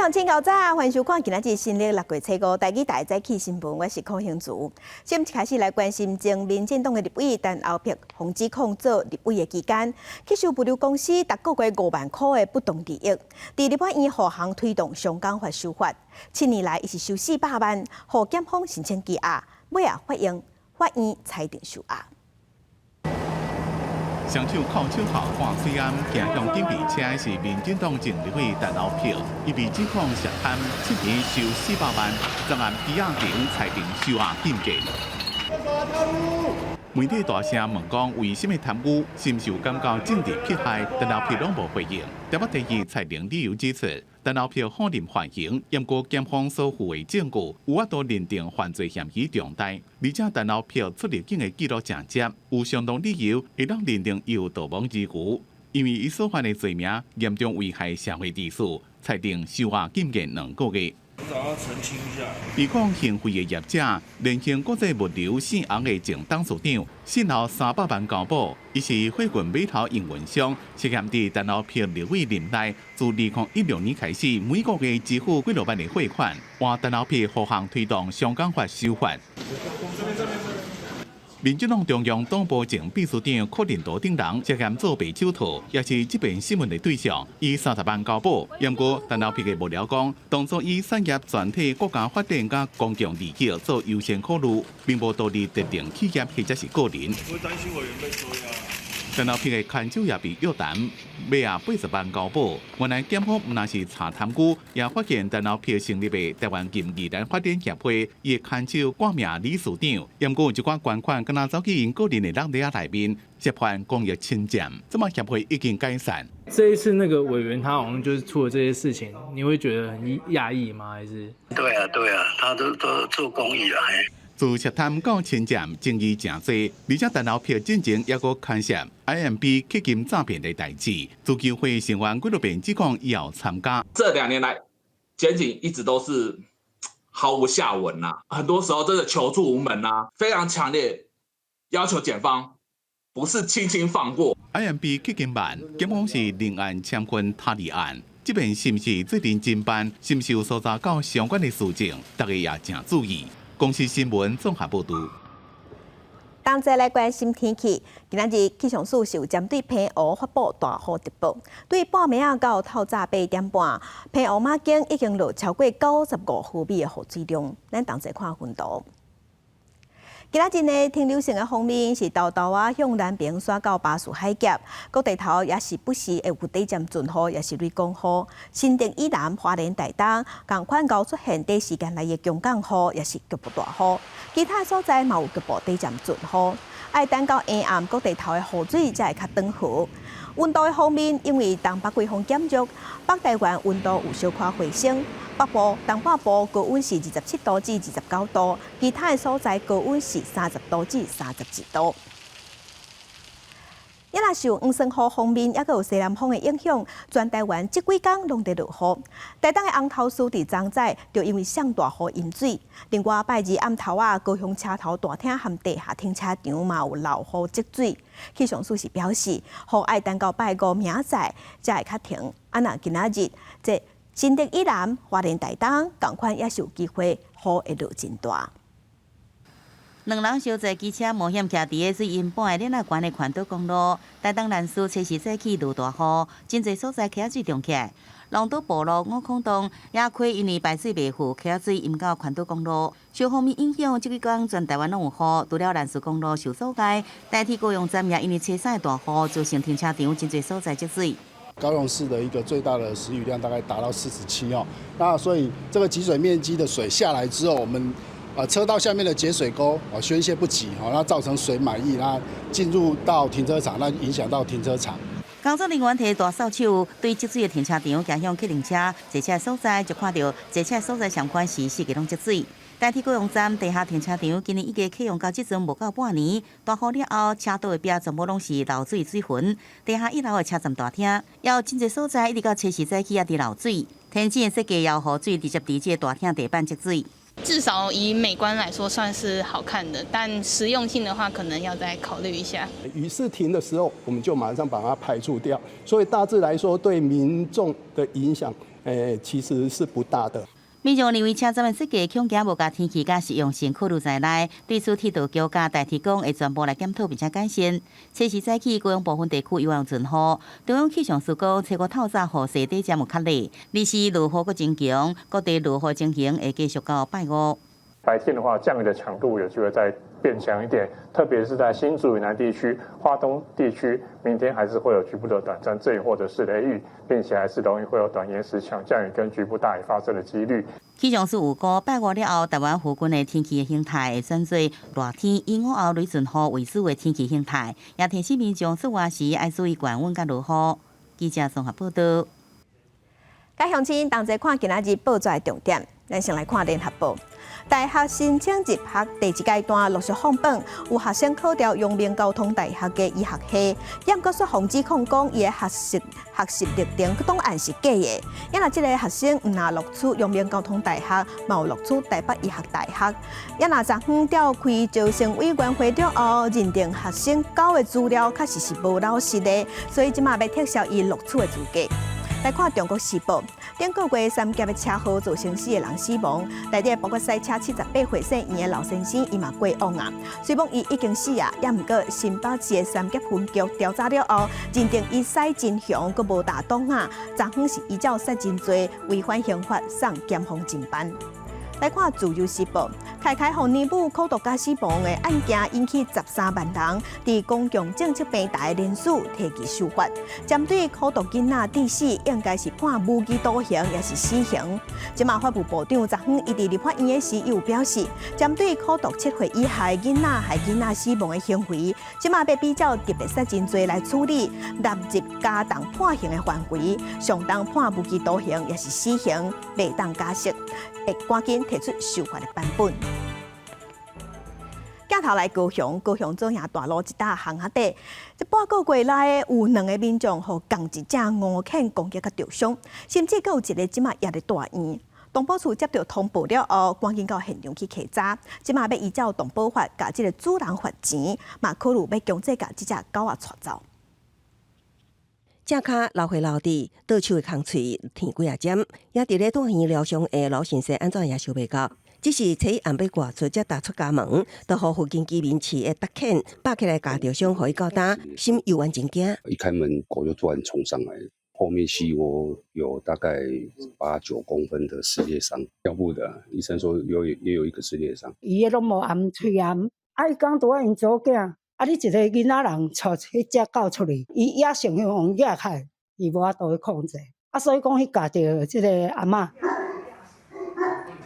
上请到早，欢迎收看今仔日新历6月初5台语台早起新闻，我是柯兴竹。先开始来关心前民进党的立委陈后壁防指控做立委的期间，吸收物流公司达个月5万块的不当利益，伫立法院护航推动商港法修法，7年来伊是收400万，互检方申请羁押，尾啊法院裁定收押。 双手靠手头换水暗，行向警备车的是民进党前立委陈后票，伊被指控涉贪，7年收400万，昨暗羁押庭裁定收押禁见。媒体大声问讲为什么贪污，是毋是有感觉政治迫害？陈后票拢无回应。台北第二裁定理由指出，陈后票否认犯刑，验过检方所附的证据，有法度认定犯罪嫌疑重大，而且陈后票出入境的记录正接，有相当理由会当认定伊有逃亡之余，因为伊所犯的罪名严重危害社会秩序，裁定收押禁见2个月。 我想要澄清一下，被控行贿的业者，联兴国际物流姓洪的前董事长，先后300万交保。伊是汇郡码头营运商，涉嫌伫陈后票立委任内，自2016年开始，每个月支付几落万的汇款，换陈后票护航推动商港法修法。 民进党中央党部前秘书长柯林多等人涉嫌作弊手套，也是这篇新闻的对象，以30万交保。不过，陈后票的幕僚讲，当初以产业全体国家发展甲公共利益做优先考虑，并无道理特定企业或者是个人。我担心委员被收押。 陈后票的看守也被约谈，尾啊80万交保。原来检方唔那是查贪污，也发现陈后票成立的台湾金宜兰发展协会，伊的看守挂名理事长，不过有一寡捐款敢若走去因个人的人底内面，涉犯公益侵占。这么协会已经解散。这一次那个委员他好像就是出了这些事情，你会觉得很讶异吗？还是？对啊，他都做公益了，嘿。 自涉贪到侵占，争议真多，而且陈后票进前也阁牵涉 IMB 基金诈骗的代志，足球会成员几多遍指控也要参加。这2年来，检警一直都是毫无下文呐、很多时候真的求助无门呐、非常强烈要求检方不是轻轻放过。IMB 基金办，检方是另案签困他立案，这边是不是最近侦办，是不是有搜查到相关的事情，大家也真注意。 公司新闻综合报道。当再来关心天气，今仔日气象署是有针对澎湖发布大雨特报。对半暝啊到透早8点半，澎湖马境已经落超过95毫米的雨水量。咱同齐看分图。今仔日呢，天流性的方面是豆豆啊向南边刷到巴士海峡，各地头也是不时会有地渐阵雨，也是雷公雨。新店以南、花莲台东，同款高出现短时间内的强降雨，也是局部大雨。其他所在嘛有局部地渐阵雨。爱等到下暗，各地头的雨水才会较长好。温度的方面，因为东北季风减弱，北台湾温度有小可回升。 北部、东北部高温是27度至29度，其他的所在高温是30度至31度。也若受黄sơn雨方面，也佮有西南风的影响，全台湾这几天拢在落雨。台东的红头树伫昨早就因为上大雨淹水。另外，拜二暗头啊，高雄车头大厅和地下停车场嘛有漏雨积水。气象署是表示，雨爱等到拜5明仔才会较停。若今仔日这 新竹以南、花莲台东，同款也是有机会雨会落真大。2人相载机车冒险徛伫个水因半的岭仔关的环岛公路，台东南市初时早起落大雨，真侪所在溪水涨起来。龙岛部落五孔洞也亏因为排水袂赴，溪水淹到环岛公路。受方面影响，这几天全台湾拢有雨，除了南市公路受阻碍，代替高雄站也因为车山的大雨，造成停车场真侪所在积水。 高雄市的一个最大的时雨量大概达到47哦，那所以这个集水面积的水下来之后，我们车道下面的节水沟宣泄不及，那造成水满溢，那进入到停车场，那影响到停车场。工作人员摕大扫帚对积水的停车场行向客运车、坐车的所在，就看到坐车的所在上款是4个拢积水。 代替高雄站地下停车场，今年已经启用到即阵无到半年。大雨了后，车道的壁全部拢是漏水水痕。地下1楼的车站大厅，也有真侪所在一直到初时早起也伫漏水。天气的设计也有雨水直接伫这个大厅地板积水。至少以美观来说算是好看的，但实用性的话，可能要再考虑一下。雨势停的时候，我们就马上把它排除掉。所以大致来说，对民众的影响，其实是不大的。民众认为车站的设计恐惊无甲天气甲实用性考虑在内，对此铁道局甲大铁工会全部来检讨并且改善。测试早起高雄部分地区有望准雨，中央气象署讲，测过透早雨势底渐有较热，日时雨雨阁增强，各地雨雨情形会继续到拜五。白天的话，降雨的强度有机会再变强一点，特别是在新竹以南地区、花东地区，明天还是会有局部的短暂阵雨或者是雷雨，并且还是容易会有短延时强降雨跟局部大雨发生的几率。气象署预估，拜五了后，台湾附近的天气形态会转做热天，以午后雷阵雨为主的天气形态，也提醒民众出外时要注意降温甲落雨。记者综合报道。该乡亲同齐看今仔日报纸的重点，咱先来看联合报。大学申请入学第一阶段陆续放榜，有学生考调阳明交通大学的医学系，验国说防指控讲伊的学习历程档案是假的。因若这个学生毋若录取阳明交通大学，嘛有录取台北医学大学。因若昨昏召开招生委员会了后，认定学生交的资料确实是无老实的，所以即马要撤销伊录取的资格。来看《中国时报》，顶个月三劫的车祸造成4个人死亡，内底包括赛车78岁姓严的老先生，伊嘛过往啊。虽讲伊已经死啊，也毋过新北市的三劫分局调查了后，认定伊赛真凶，佮无打档啊。昨昏是依照赛真罪，违反刑法，送检方侦办。来看《自由时报》，开互年母口毒加死亡的案件引起13万人伫公共政策平台的联署提起修法，针对口毒囡仔致死，应该是判无期徒刑，也是死刑。即马法务部长昨昏伊伫立法院的时，又表示，针对口毒7岁以下的囡仔害囡仔死亡的行为，即马要比照特别杀人罪来处理，纳入加重判刑的范围，上当判无期徒刑，也是死刑，袂当加释，会赶紧提出修法的版本。镜头来高雄左营大路一搭巷仔底，这半个月来有2个民众互共一只误犬攻击甲受伤，甚至佫有一个即马也伫大院。动保处接到通报了后，赶紧到现场去稽查，即马要依照动保法，甲即个主人罚钱，嘛考虑要强制甲即只狗仔带走。正脚流血流地，倒手的空喙舔几啊针，也伫咧大院疗伤的老先生安怎也想袂到。只是初一暗要挂出，才踏出家门，就互附近居民饲的达犬扒起来，夹着伤，互伊搞打，心又完真惊。一开门，狗就突然冲上来，后面膝窝有大概8、9公分的撕裂伤，腰部的医生说也有一个撕裂伤。伊个拢无暗喙暗，伊讲拄仔因祖囝，你一个囡仔人带迄只狗出去，伊也想用野开，伊无法度去控制，所以讲伊夹着即个阿嬷。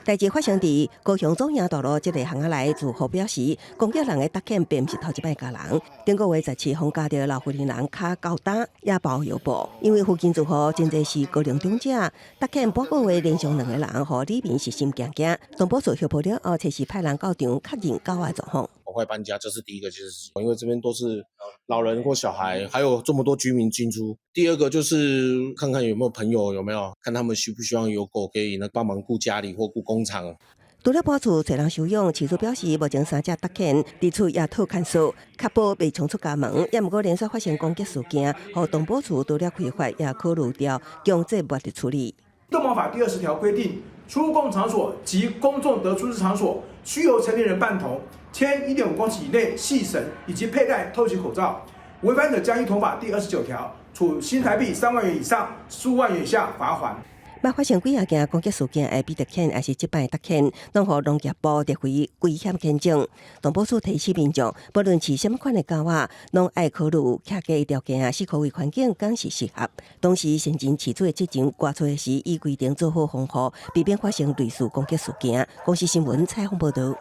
代志发生伫高雄左营大路这个巷仔内，住户表示，攻击人的达犬并不是头一摆咬人，顶个月17号夹着老妇人脚狗打，也包药布。因为附近住户真侪是高龄长者，达犬半个月连续2个人，互里面是心惊惊。动保处协报了后，测试派人到场确认狗仔状况。快搬家，这是第一个，就是因为这边都是老人或小孩，还有这么多居民进出。第二个就是看看有没有朋友，有没有看他们需不希望有狗可以帮忙顾家里或顾工厂。除了保处找人收养，饲主表示目前3只达犬伫厝也讨看守，确保未冲出家门。也毋过连续发生攻击事件，互动保处除了开发，也考虑掉强制法律处理。动保法第20条规定，出入公场所及公众得出之场所，须由成年人伴同，牵1.5公尺以内系绳，以及佩戴透气口罩。违反者将依同法第29条，处新台币3万元以上15万元以下罚锾。捌发生几啊件攻击事件的比特犬，还是即摆达犬，拢互农业部列为危险犬种。动保处提醒民众，不论饲什么款的狗仔，拢爱考虑客家条件、适可为环境敢是适合。同时，先前饲主的执勤挂出的时，依规定做好防护，避免发生类似攻击事件。公视新闻采访报道。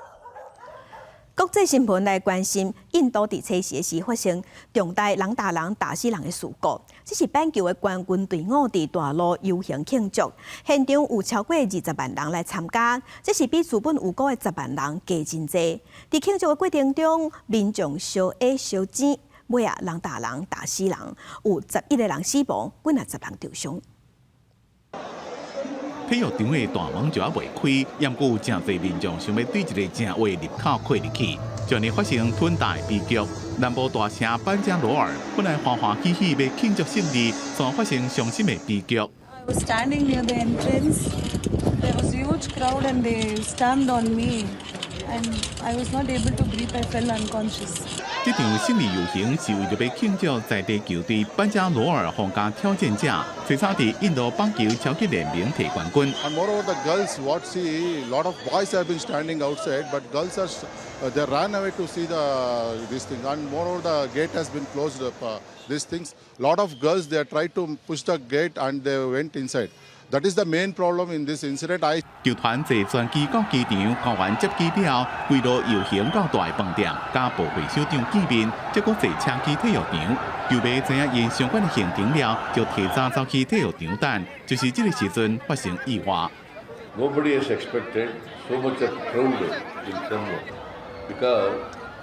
国际新闻来关心，印度伫初时时发生重大人打人打死人的事故。这是板球的冠军队伍伫大陆游行庆祝，现场有超过20万人来参加，这是比原本预估的10万人加真多。伫庆祝的过程中，民众烧烟烧钱，尾啊人打人打死人，有11个人死亡，几啊10人受伤。体育场的大门就还未开，也过有真侪民众想要对一个正话入口跨入去，就呢发生吞大悲剧。南部大城班加罗尔本来欢欢喜喜要庆祝胜利，却发生伤心的悲剧。I was standing near the entrance. There was a huge crowd and they stamped on me. And I was not able to breathe. I fell unconscious. 这场胜利游行是为了要庆祝在地球队班加罗尔皇家挑战者，最差伫印度棒球超级联盟摕冠军。And moreover, the girls, what see, a lot of boys have been standing outside, but girls are they ran away to see this thing. And moreover, the gate has been closed up. These things, lot of girls they tried to push the gate and they went inside. That is the main problem in this incident. 球团坐专机到机场，到完接机了，规路游行到大饭店，甲部会首长见面，结果坐车去体育场。球迷知影因相关的行程了，就提早走去体育场等，就是这个时阵发生意外。Nobody has expected so much of crowd in Jammu because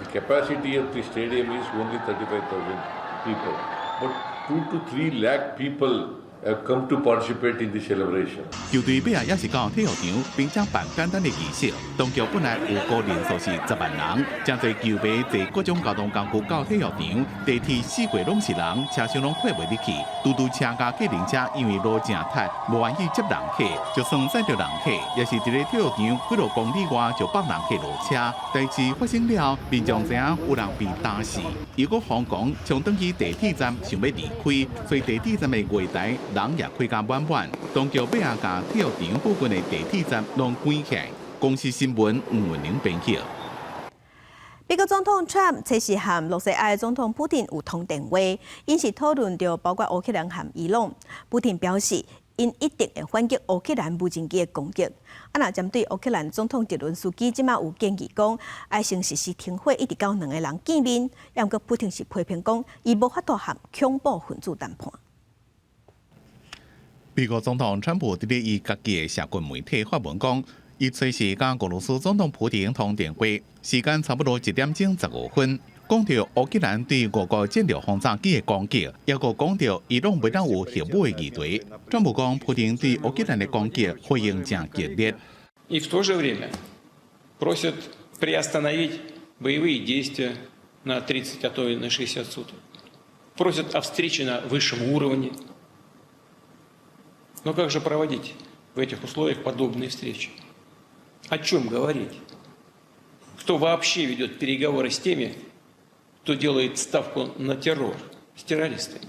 the capacity of the stadium is only 35,000 people, but 2 to 3 lakh people have come to participate in the celebration. 球队尾也是到体育场，并且办简单的仪式。当局本来有估人数是10万人，真侪球迷坐各种交通工具到体育场，地铁四界拢是人，车厢拢挤袂入去。嘟嘟车甲计程车因为路正窄，无愿意接人客，就算载着人客，也是伫咧体育场几落公里外就放人客落车。代志发生了，民众知影有人被打死，如果香港从登去地铁站想要离开，所以地铁站的月台。人也开甲满满，当局尾也甲体育场附近的地铁站拢关起来。公司新闻吴文玲编辑。美国总统 Trump 测试和罗西亚总统普丁有通电话，因是讨论到包括乌克兰和伊朗。普丁表示，因一定会反击乌克兰无人机的攻击。若针对乌克兰总统泽伦斯基即马有建议讲，爱先实施停火，一直到两个人见面。不过普丁是批评讲，伊无法度和恐怖分子谈判。美国总统川普伫咧伊家己的社群媒体发文讲，伊随时甲俄罗斯总统普丁通电话，时间差不多1点钟15分，讲到乌克兰对俄国战略轰炸机的攻击，也个讲到伊朗未当有核武的议题。川普讲，普丁对乌克兰的攻击回应正激烈。И в то же время просят приостановить боевые действия на 30, а то и на 60 суток. Просят о встрече на высшем уровне. Но как же проводить в этих условиях подобные встречи? О чем говорить? Кто вообще ведет переговоры с теми, кто делает ставку на террор, с террористами?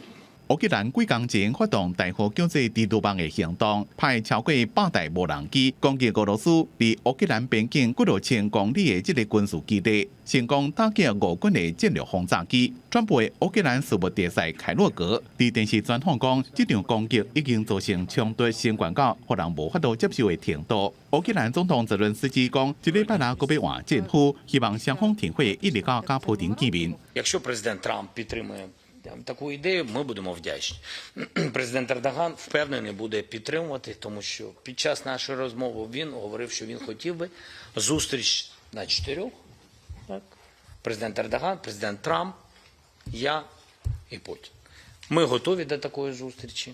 乌克兰几天前发动大河救济蜘蛛网的行动，派超过100台无人机攻击俄罗斯离乌克兰边境几落千公里的这个军事基地，成功打击俄军的战略轰炸机。传播的乌克兰事务特使凯洛格伫电视专访讲，这场攻击已经造成冲突升悬到让人无法度接受的程度。乌克兰总统泽伦斯基讲，这礼拜六搁要换政府，希望双方停火一直到甲普丁见面。Якщо президент Трамп підтримує таку ідею, ми будемо вдячні. Президент Ердоган впевнений буде підтримувати, тому що під час нашої розмови він говорив, що він хотів би зустріч на 4. Так? Президент Ердоган, президент Трамп, я і Путін. Ми готові до такої зустрічі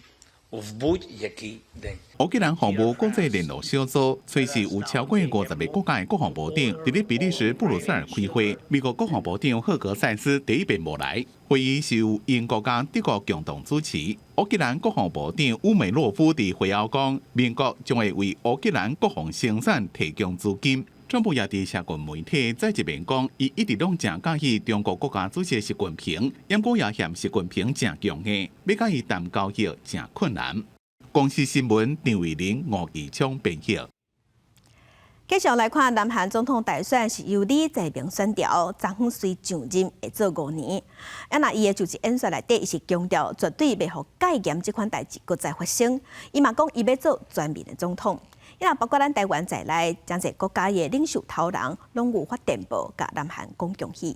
в будь-який день. 乌克兰防务国际联络小组随时有超过50个国家的国防部长伫咧比利时布鲁塞尔开会，美国国防部长赫格塞斯第一遍无来。会议是由英国甲德国共同主持。乌克兰国防部长乌梅洛夫伫会后讲，美国将会为乌克兰国防生产提供资金。川普也伫社群媒体再一遍讲，伊一直拢正介意中国国家主席习近平，不过也嫌习近平正强硬，要甲伊谈交易正困难。公司新闻张伟玲、吴义昌编辑。继续来看，南韩总统大选是由李在明选调，昨昏虽上任会做5年。那伊的就职演说内底，伊是强调绝对袂互戒严这款代志搁再发生。伊嘛讲，伊要做全面的总统。因为包括咱台湾在内，真侪国家的领袖头人，拢有发电报甲南韩讲恭喜。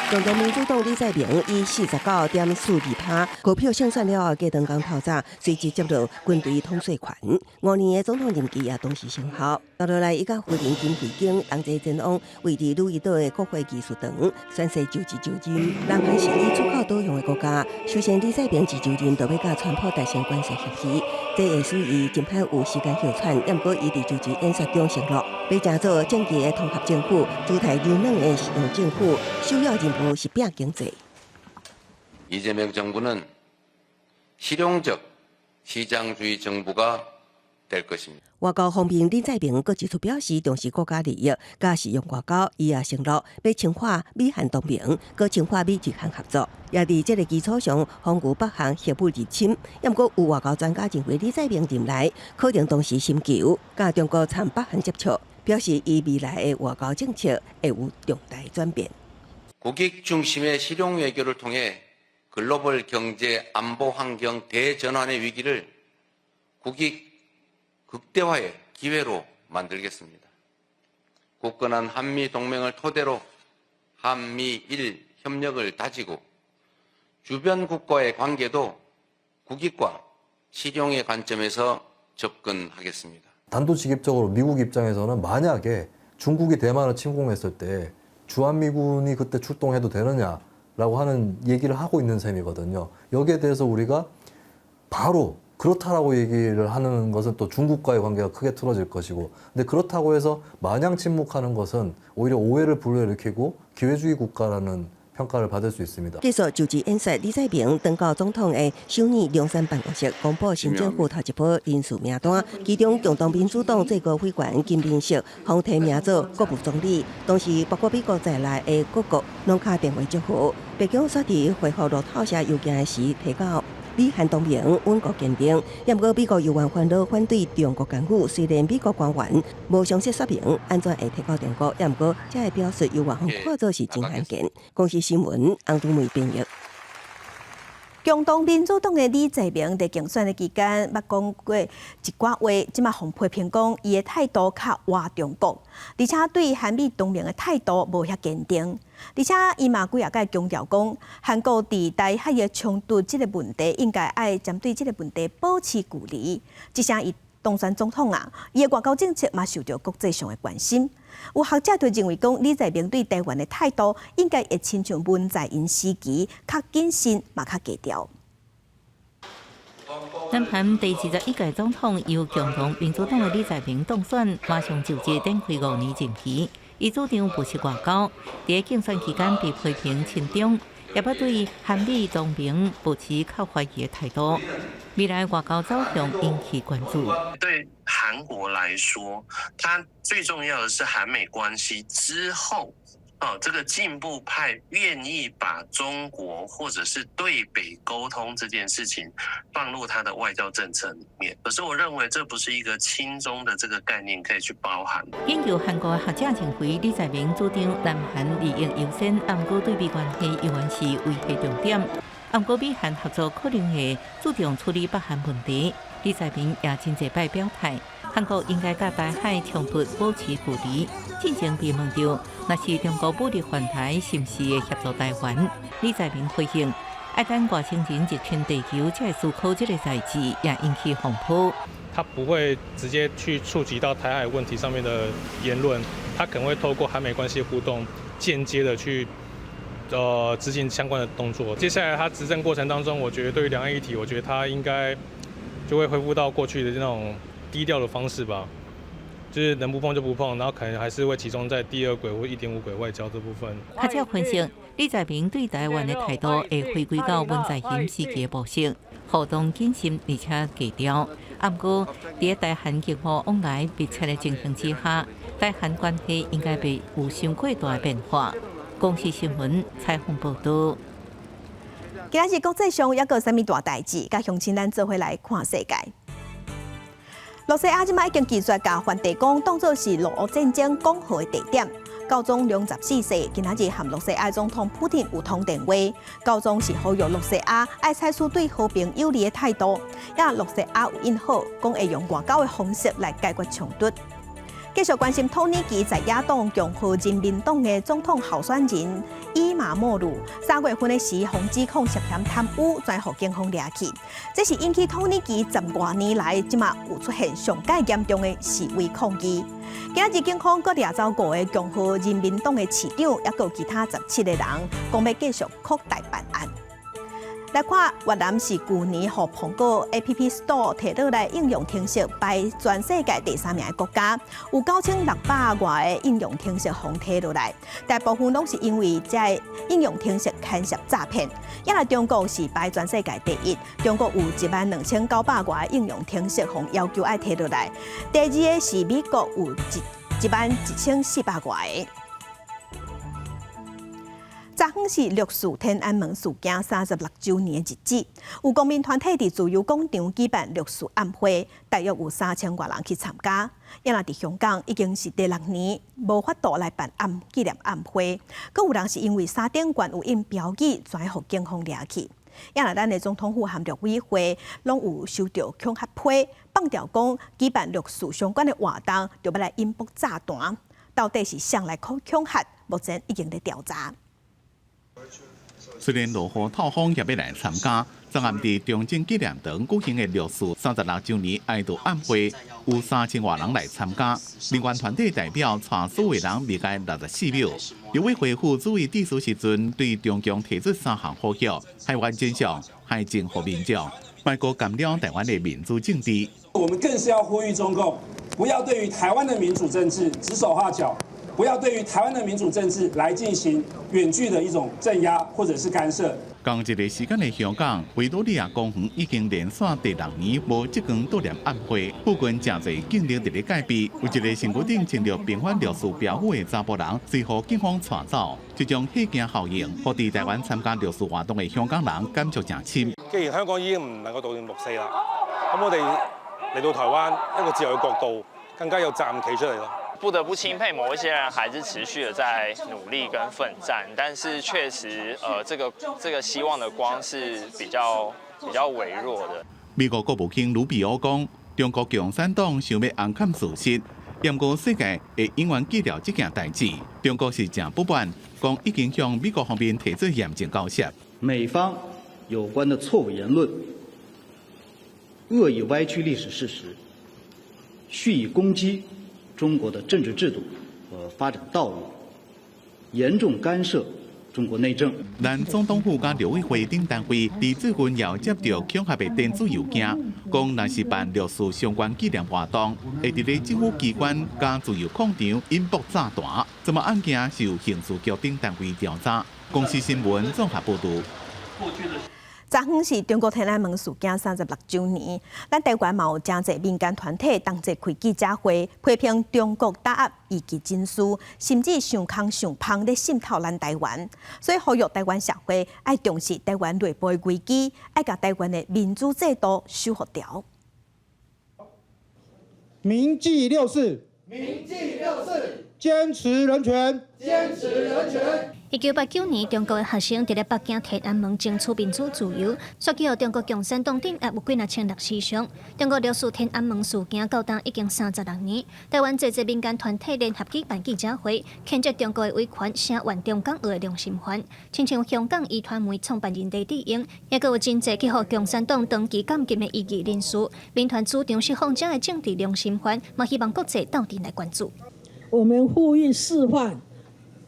中国民主党李在明以49.42%高票胜选了后，加长江透早随即接到军队统帅权，5年的总统任期也同时生效。接落来，伊甲夫人金惠京同齐前往位于鲁伊岛的国会艺术堂宣誓就职就任。南韩是以出口导向的国家，首先李在明一就任就要甲川普达成关系协议，这会使伊真歹有时间休喘。不过，伊伫就职演说中承诺，要成做正规的统合政府，主台柔软的实用政府，首要任务是拼经济。이재명 정부는 실용적 시장주의 정부가 될 것입니다. 外交方面，林在明搁指出表示重视国家利益，加使用外交，伊也承诺要强化美韩同盟，搁强化美日韩合作。也伫这个基础上，防御北韩核武入侵。不过有外交专家认为，李在明任内可能同时寻求甲中国参北韩接触，表示伊未来的外交政策会有重大转变。 국익 중심의 실용 외교를 통해 글로벌 경제 안보 환경 대전환의 위기를 국익 극대화의 기회로 만들겠습니다. 굳건한 한미 동맹을 토대로 한미일 협력을 다지고 주변 국가의 관계도 국익과 실용의 관점에서 접근하겠습니다. 단도직입적으로 미국 입장에서는 만약에 중국이 대만을 침공했을 때 주한미군이 그때 출동해도 되느냐라고 하는 얘기를 하고 있는 셈이거든요. 여기에 대해서 우리가 바로 그렇다라고 얘기를 하는 것은 또 중국과의 관계가 크게 틀어질 것이고, 근데 그렇다고 해서 마냥 침묵하는 것은 오히려 오해를 불러일으키고 기회주의 국가라는 평가를 받을 수 있습니다. 继续就职演说，李在明登到总统的首尔龙山办公室公布新政府头一波人事名单，其中共同民主党最高委员金明锡方提名做国务总理，同时包括美国在内的各国拢敲电话祝福。白宫说伫回复路透社邮件时提到。 美韩同盟稳固坚定，不过美国有关烦恼反对中国干预，虽然美国官员无详细说明安怎会提高中国，不过这会表示有外方看作是真罕见。公司新闻洪都梅编译。 共同民主党的李在明在竞选的期间，捌讲过一寡话，即马互批评讲，伊的态度较活中国，而且对韩美同盟的态度无遐坚定。而且伊嘛几下强调讲，韩国伫台海的冲突这个问题，应该爱针对这个问题保持距离。即声伊当选总统啊，伊的外交政策嘛受到国际上的关心。 有学者就认为讲，李在明对台湾的态度应该会亲像文在寅时期，较谨慎嘛较低调。南韩第21届总统由共同民主党的李在明当选，马上就职展开5年任期。伊主张务实外交，在竞选期间被批评亲中，也不对韩美同盟保持较怀疑的态度。未来外交走向引起关注。对韩国来说，它最重要的是韩美关系之后。 这个进步派愿意把中国或者是对北沟通这件事情放入他的外交政策里面，可是我认为这不是一个亲中的这个概念可以去包含。研究韩国学者认为，李在明主张南韩利益优先，不过对美关系依然是威胁重点。不过美韩合作可能会注重处理北韩问题。李在明也真侪摆表态。 韩国应该甲台海冲突保持距离。进前被问到，若是中国武力犯台，是毋是会协助台湾？李在明回应，爱等外星人入侵地球才会思考这个代志，也引起风波。他不会直接去触及到台海问题上面的言论，他可能会透过韩美关系互动，间接的去执行相关的动作。接下来他执政过程当中，我觉得对于两岸议题，我觉得他应该就会恢复到过去的那种。 低调的方式吧，就是能不碰就不碰，然后可能还是会集中在第2轨或1.5轨外交这部分。学者分析，李在明对台湾的态度会回归到文在寅时期的模式，互动谨慎而且低调。不过，在台韩经贸往来密切的情形之下，台韩关系应该被有相过大的变化。公视新闻采访报道。今日国际上还有啥物大代志？甲乡亲咱做伙来看世界。 罗西亚即摆已经技术甲梵蒂冈当作是俄乌战争讲好的地点。教宗良14世今仔日和罗西亚总统普丁有通电话，教宗是呼吁罗西亚爱采取对和平有利的态度，也罗西亚有应好，讲会用外交的方式来解决冲突。继续关心土耳其在野党共和人民党的总统候选人伊马莫鲁3月份的时，被指控涉嫌贪污，再被警方抓去。这是引起土耳其10多年来即马有出现上界严重的示威抗议。今日警方搁抓走5个共和人民党的市长，也有其他17个人，讲要继续扩大办案。来看越南是去年互苹果 App Store 摕落来应用程式排全世界第3名的国家，有9600外的应用程式互摕落来，大部分拢是因为这应用程式牵涉诈骗。也来中国是排全世界第1，中国有12900外的应用程式互要求爱摕落来，第2个是美国有11400外的。昨昏是六四天安门事件36周年的日子，有公民团体伫自由广场举办六四暗会，大约有3000多人去参加。也若伫香港已经是第6年无法度来办纪念暗会，阁有人是因为三点悬有印标语，全互警方掠去。也若咱的总统府和陆委会拢有收到恐吓批，放调讲举办六四相关的活动，就要来引爆炸弹。到底是谁来恐吓？目前已经在调查。虽然落雨透风也要来参加，昨暗伫中正纪念堂举行的六四36周年哀悼晚会，有3000多人来参加。民权团体代表带所有人离开64秒。陆委会副主委致辞时阵，对中共提出3项呼吁：海湾真相、海政和民众，迈过干了台湾的民主政治。我们更是要呼吁中共，不要对于台湾的民主政治指手画脚。不要对于台湾的民主政治来进行远距的一种镇压或者是干涉。同一个时间的香港，维多利亚公园已经连续第6年无即间悼念暗会，附近真侪警力伫咧戒备。有一个身躯顶穿着平反六四标语的查甫人，随后警方带走，这种戏剧效应，互伫台湾参加六四活动的香港人感触真深。既然香港已經唔能夠悼念六四啦，咁我哋嚟到台灣一個自由嘅角度，更加有責任企出嚟咯。不得不钦佩某一些人还是持续的在努力跟奋战，但是确实，这个希望的光是比较微弱的。美国国务卿卢比奥讲，中国共产党想要暗砍事实，验过世界会永远记了这件代志。中国是正不满，讲已经向美国方面提出严正交涉。美方有关的错误言论，恶意歪曲历史事实，蓄意攻击中国的政治制度和发展道路，严重干涉中国内政。咱总统府甲陆委会等单位，伫最近也接到恐吓的电子邮件，讲若是办六四相关纪念活动，会伫咧政府机关加自由广场引爆炸弹。这么案件是由刑事局等单位调查。公司新闻综合报道。昨昏是中国天安门事件36周年，咱台湾嘛有真侪民间团体同齐开记者会，批评中国打压异己真书，甚至上空上芳咧渗透咱台湾。所以呼吁台湾社会爱重视台湾内部的危机，爱甲台湾的民主制度守护掉。铭记六四，铭记六四，坚持人权，坚持人权。1989年，中国的学生伫咧北京天安门争取民主自由，说起中国共产党镇压有几若千历史上。中国六四天安门事件到当已经36年，台湾侪民间团体联合举办记者会，谴责中国的威权，声援中港澳的良心犯。亲像香港医传媒创办人李志英，也阁有真侪去互共产党长期监禁的异议人士。民团主张释放这的政治良心犯，嘛希望国际斗阵来关注。我们呼吁释放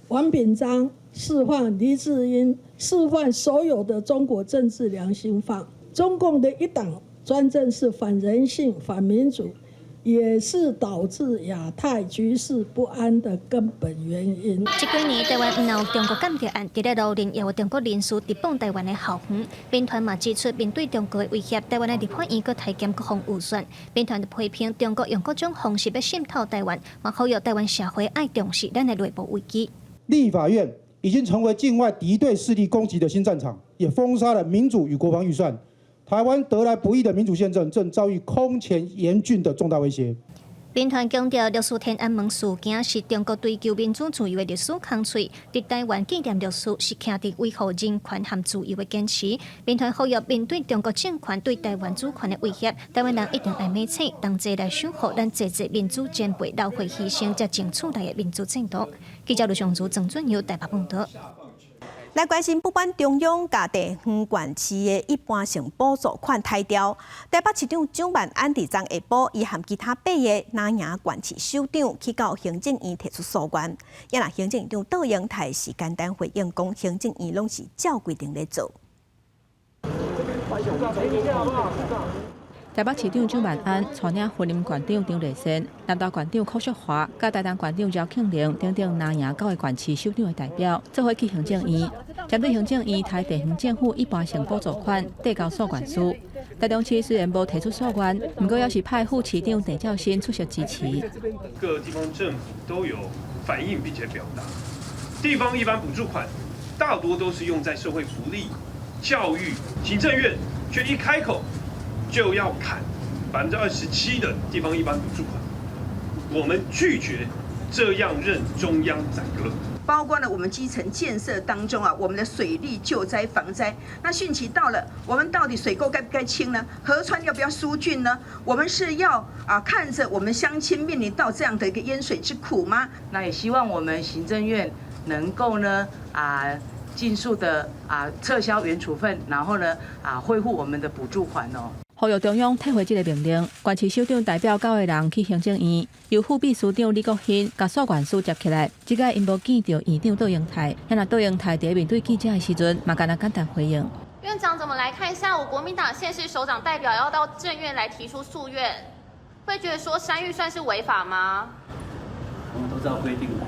王炳章。释放黎智英，释放所有的中国政治良心犯。中共的一党专政是反人性、反民主，也是导致亚太局势不安的根本原因。这几年，台湾有中国间谍案伫咧路人，也有中国人士直绑台湾的校园。民团嘛指出，面对中国的威胁，台湾的立法院阁提检各方预算。民团批评中国用各种方式要渗透台湾，嘛呼吁台湾社会爱重视咱的内部危机。立法院已经成为境外敌对势力攻击的新战场，也封杀了民主与国防预算。台湾得来不易的民主宪政正遭遇空前严峻的重大威胁。民团强调，六四天安门事件是中国追求民主自由的历史空隙，伫台湾纪念六四是徛伫维护人权和自由的坚持。民团呼吁，面对中国政权对台湾主权的威胁，台湾人一定爱美醒，同齐来守护咱节节民主前辈老血牺牲才争取来的民主制度。记者卢尚祖、郑准佑台北报道。来关心，不管中央甲地方县市的一般性补助款抬调，台北市长蒋万安伫昨下晡，伊和其他8个南洋县市首长去到行政院提出诉愿，也让行政院长倒阳台是简单回应，讲行政院拢是照规定来做。台北市长蒋万安带领婚姻馆长张丽仙、南投馆长柯淑华、甲台南馆长姚庆玲等等拿赢9个县市首长的代表，做伙去行政院，针对行政院台地方政府一般性补助款递交诉愿书。台中市虽然无提出诉愿，不过也是派副市长陈兆新出席支持。各地方政府都有反映并且表达，地方一般补助款大多都是用在社会福利、教育，行政院却一开口就要砍27%的地方一般补助款，我们拒绝这样任中央宰割。包括了我们基层建设当中啊，我们的水利救灾防灾，那汛期到了，我们到底水沟该不该清呢？河川要不要疏浚呢？我们是要看着我们乡亲面临到这样的一个淹水之苦吗？那也希望我们行政院能够呢尽速的撤销原处分，然后呢恢复我们的补助款哦。呼吁中央退回这个命令，县市首长代表9个人去行政院，由副秘书长李国兴甲诉愿书接起来。这个因无见到院长杜英泰，那杜英泰在面对记者的时阵，嘛简单回应。院长怎么来看下午国民党县市首长代表要到政院来提出诉愿，会觉得说删预算是违法吗？我们都照规定来。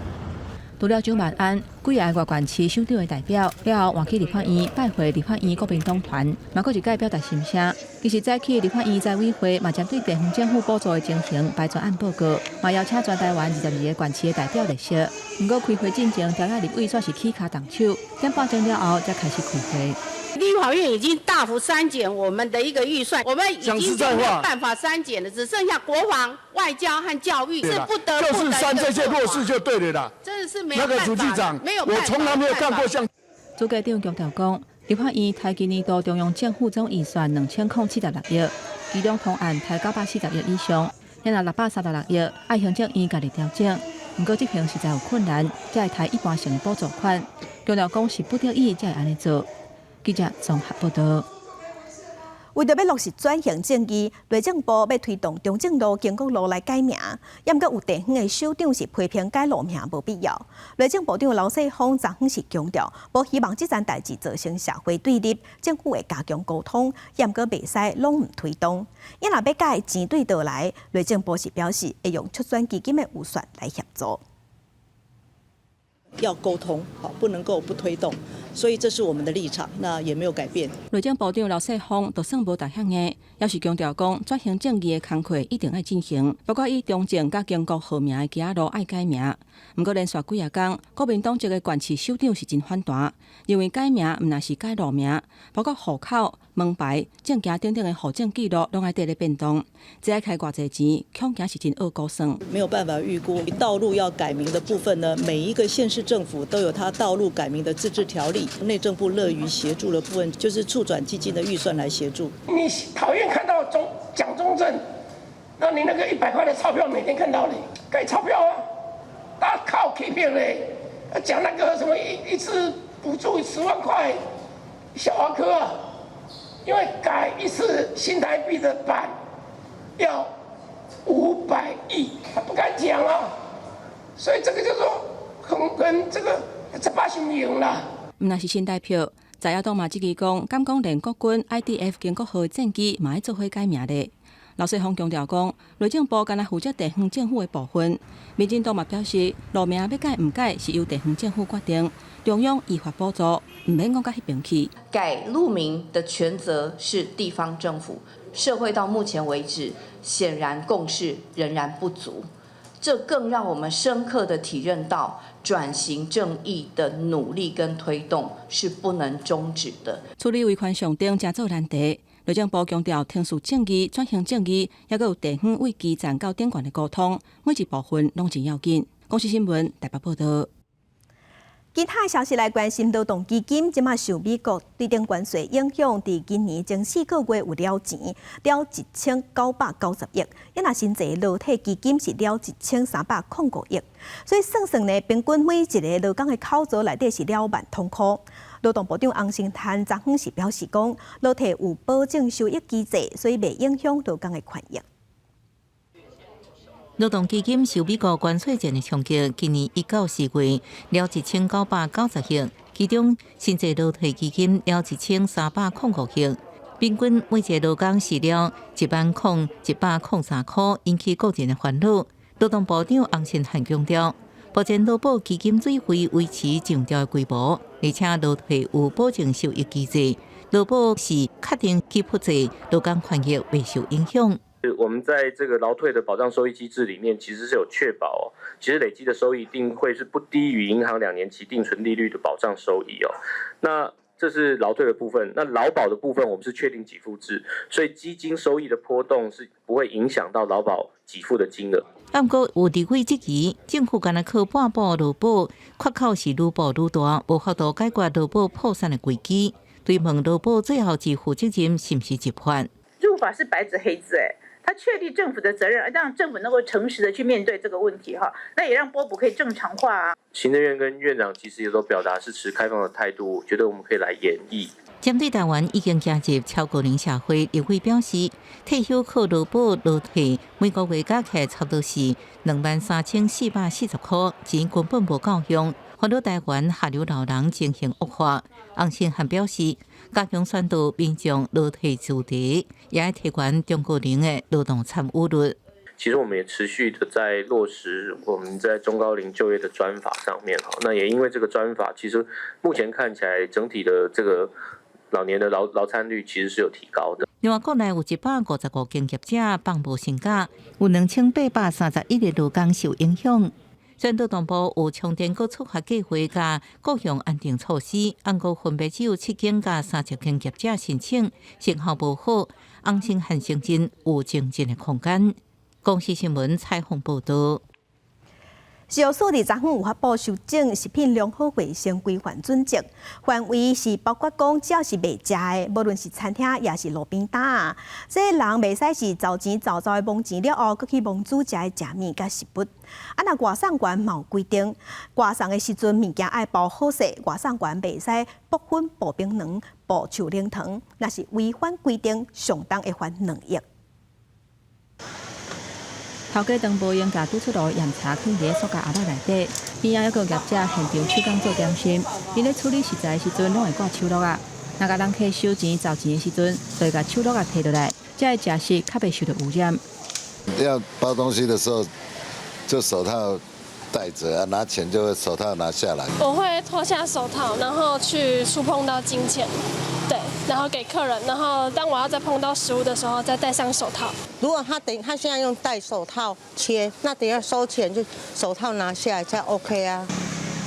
除了蒋万安，几个外县市首长的代表了后，换去立法院拜会立法院国民党团，嘛佫一概表达心声。其实早起立法院财委会嘛针对地方政府补助的情形排专案报告，嘛邀请全台湾22个县市的代表列席。不过开会进前，调解立委煞是起卡动手，点半钟了后才开始开会。立法院已经大幅删减我们的一个预算，我们已经没有办法删减了，只剩下国防、外交和教育是不得不就是删这些弱势就对了啦。真的是没有办法。那个主计长，我从来没有看过像。主计长强调讲，立法院台今年度中央政府总预算2076亿，其中通案台940亿以上，然后636亿爱行政院家己调整。不过这项实在有困难，才会台一般性的补助款。强调讲是不得已才会安尼做。记者综合报道。为着要落实转型正义，内政部要推动中正路、建国路来改名，也毋过有地方的首长是批评改路名无必要。内政部长刘世芳昨昏是强调，无希望这件代志造成社会对立，政府会加强沟通，也毋过袂使拢唔推动。因若要改钱对倒来，内政部是表示会用出选基金的预算来协助。要沟通，好，不能够不推动，所以这是我们的立场，那也没有改变。内政部长刘世芳就算无大响的，也是强调讲转型正义的工作一定要进行，包括以中正甲经国号名的街路爱改名。不过连续几啊天，国民党这个县市首长是真反弹，认为改名毋但是改路名，包括户口、门牌、证件等等的户政记录，拢爱得咧变动，这爱开偌济钱，恐惊是真恶估算。没有办法预估道路要改名的部分呢，每一个县市政府都有它道路改名的自治条例，内政部乐于协助的部分就是促转基金的预算来协助。你讨厌看到蒋中正，那你那个100块的钞票每天看到你改钞票啊，大家靠欺骗嘞，讲那个什么一次补助10万块小儿科啊，因为改一次新台币的版要500亿，他不敢讲啊，所以这个就说很这个这把是赢啦。毋但是新代表，在野党嘛质疑讲，敢讲连国军 IDF 建国号的战机嘛要做伙改名咧。刘世芳强调讲，内政部干那负责地方政府的部分，民进党嘛表示，路名要改唔改是由地方政府决定，中央依法补助，唔免讲到迄边去。改路名的权责是地方政府，社会到目前为止，显然共识仍然不足。这更让我们深刻的体认到，转型正义的努力跟推动是不能终止的。处理维权上顶真做难题。内政部强调，听诉正义、转型正义，也有地方为基层到顶悬的沟通，每一部分拢真要紧。公视新闻台北报道。其他消息来关心，劳动基金即马受美国对顶关税影响，伫今年前4个月有了钱，了1990亿，因若新制劳退基金是了1305亿，所以算呢，平均每一个劳工的口座内底是了10000通块。劳动部长洪胜坦昨昏是表示讲，劳退有保证收益机制，所以袂影响劳工的权益。劳动基金受美国关税战的冲击，今年1到4月了1990亿，其中新制劳退基金了1305亿，平均每一个劳工时量10103块，引起个人的烦恼。劳动部长洪胜汉强调，目前劳保基金水费维持正常的规模，而且劳退有保证收益机制，劳保是确定给付制，劳工权益未受影响。我们在这个劳退的保障收益机制里面，其实是有确保其实累积的收益一定会是不低于银行2年期定存利率的保障收益那这是劳退的部分，那劳保的部分我们是确定给付制，所以基金收益的波动是不会影响到劳保给付的金额。不过有地位质疑，政府敢若靠半保劳保，缺口是愈补愈大，无法度解决劳保破产的危机。对问劳保最后支付责任是不是执法？入法是白纸黑字它确立政府的责任，让政府能够诚实的去面对这个问题那也让拨补可以正常化行政院跟院长其实也都表达是持开放的态度，觉得我们可以来研议。针对台湾已经加入超高龄社会，立委表示，退休靠劳保劳退每个月加起来差不多是23440块，钱根本无够用，看到台湾下流老人情形恶化。洪胜汉表示，加强宣导民众劳退主题，也要提高中高龄的劳动参与率。其实我们也持续的在落实我们在中高龄就业的专法上面那也因为这个专法，其实目前看起来整体的这个老年的劳参率其实是有提高的。另外，国内有155间业者放无薪假，有2831个劳工受影响。虽然劳动部有重点各触发计划甲各项安定措施，不过分别只有7间甲30间业者申请，成效无好。洪胜汉承认有精进的空间。公视新闻采访报道。食药署昨昏有发布修正食品良好卫生规范准则，范围是包括讲，只要是卖食的，无论是餐厅也是路边摊啊，这人袂使是找钱找的蒙钱了后，佮去蒙煮食的食物甲食物。若外送员嘛有规定，外送的时阵物件爱包好势，外送员袂使爆粉、爆冰糖、爆树奶糖，若是违反规定，上当会罚2亿。头家当无用甲拄出炉盐茶放伫塑胶盒仔内底，边仔一个业者现场手工做点心，伊咧处理食材的时阵，拢会挂手录啊。若甲人客收钱找钱的时阵，就会甲手录啊摕落来，才会食食较袂受到污染。要包东西的时候，就手套戴着啊，拿钱就手套拿下来。我会脱下手套，然后去触碰到金钱，对，然后给客人，然后当我要再碰到食物的时候，再戴上手套。如果他现在用戴手套切，那等下收钱就手套拿下来才 OK 啊。